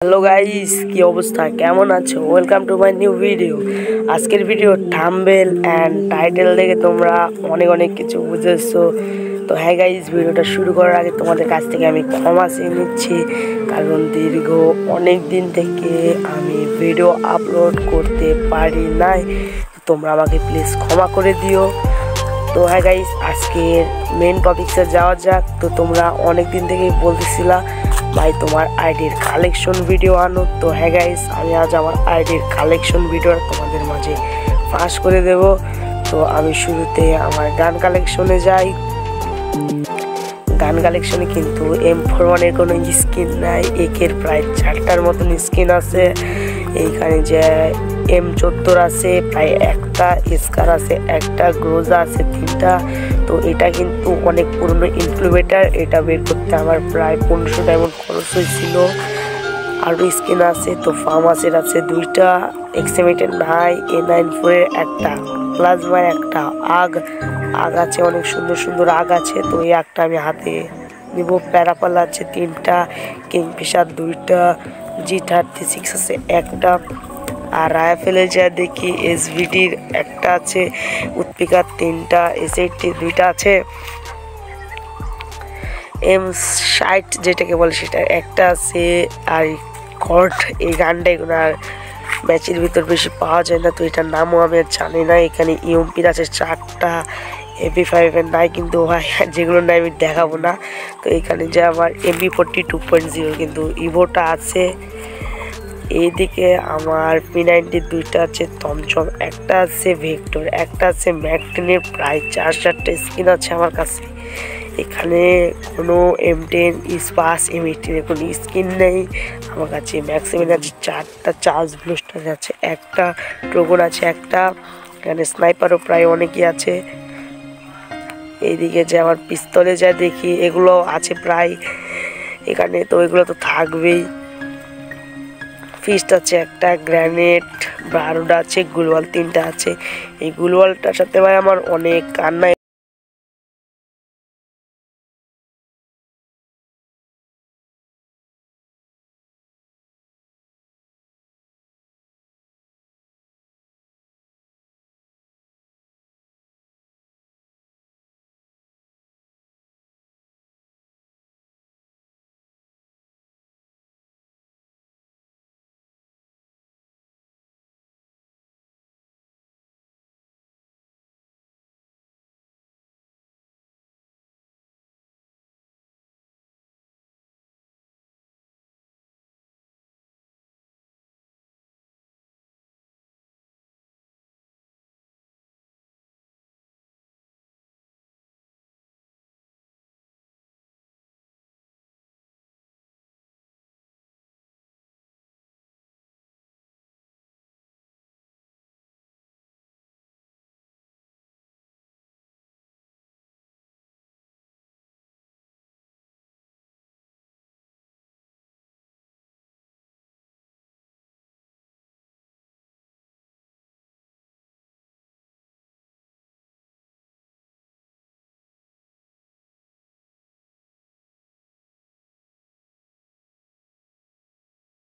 Hello guys, কি অবস্থা, কেমন আছো? Welcome to my new video. আজকের ভিডিও থাম্বনেল অ্যান্ড টাইটেল দেখে তোমরা অনেক কিছু বুঝেছো। তো হ্যাঁ গাইস, ভিডিওটা শুরু করার আগে তোমাদের কাছ থেকে আমি ক্ষমা চেয়ে নিচ্ছি, কারণ দীর্ঘ অনেক দিন থেকে আমি ভিডিও আপলোড করতে পারি নাই। তোমরা আমাকে প্লিজ ক্ষমা করে দিও। তো হ্যাঁ গাইস, আজকের মেন টপিক্সে যাওয়া যাক। তো তোমরা অনেক দিন থেকেই বলতেছিলা ভাই তোমার আইডির কালেকশন ভিডিও আনো। তো হ্যাঁ গাইস, আমি আজ আমার আইডির কালেকশন ভিডিও তোমাদের মাঝে ফাঁস করে দেব। তো আমি শুরুতে আমার গান কালেকশনে যাই। গান কালেকশনে কিন্তু M41-এর কোনো স্কিন নাই, একের প্রায় 4টার মতন স্কিন আছে। এইখানে যে M74 আছে প্রায় একটা, স্কার আছে একটা, গ্রোজা আছে 3টা। তো এটা কিন্তু অনেক পুরনো ইনক্লুবেটার, এটা বের করতে আমার প্রায় 1500 ডায়মন্ড খরচ হয়েছিল। আরও স্কিন আছে, তো ফার্মাসের আছে 2টা, এক্সএমেটের নাই, A94-এর একটা, প্লাজমার একটা, আগ আছে, অনেক সুন্দর আগ আছে। তো এই আগটা আমি হাতে নিব। প্যারাপাল আছে 3টা, কিংফিশার 2টা, G36 আছে একটা, আর রাইফেলে যা দেখি SVDর একটা আছে, উৎপিকার 3টা, S80 2টা আছে, M60 যেটাকে বলে সেটা একটা আছে। আর কর্ট, এই গানটা এগুলো আর ম্যাচের ভিতর বেশি পাওয়া যায় না, তো এটার নামও আমি আর জানি না। এখানে ইউএমপির আছে 4টা, MP5-এর নাই, কিন্তু ভাই যেগুলো নাই আমি দেখাবো না। তো এখানে যে আমার MP40 2.0 কিন্তু ইভোটা আছে। এইদিকে আমার P90 2টা আছে, থমসম একটা আছে, ভেক্টর একটা আছে, ম্যাক-10-এর প্রায় 4-4টা স্কিন আছে আমার কাছে। এখানে কোনো M10, স্পাস, M18-এর কোনো স্কিন নেই আমার কাছে। ম্যাক্সিমাম আছে 4টা, চার্জ ব্লুস্টার আছে একটা, ড্রাগন আছে একটা, এখানে স্নাইপারও প্রায় অনেকই আছে। এইদিকে যে আমার পিস্তলে যা দেখি এগুলো আছে প্রায় এখানে, তো এগুলো তো থাকবেই। ফিস্ট আছে একটা, গ্র্যানেড 12টা আছে, গুলওয়াল 3টা আছে। এই গুলওয়ালটার সাথে ভাই আমার অনেক কান্না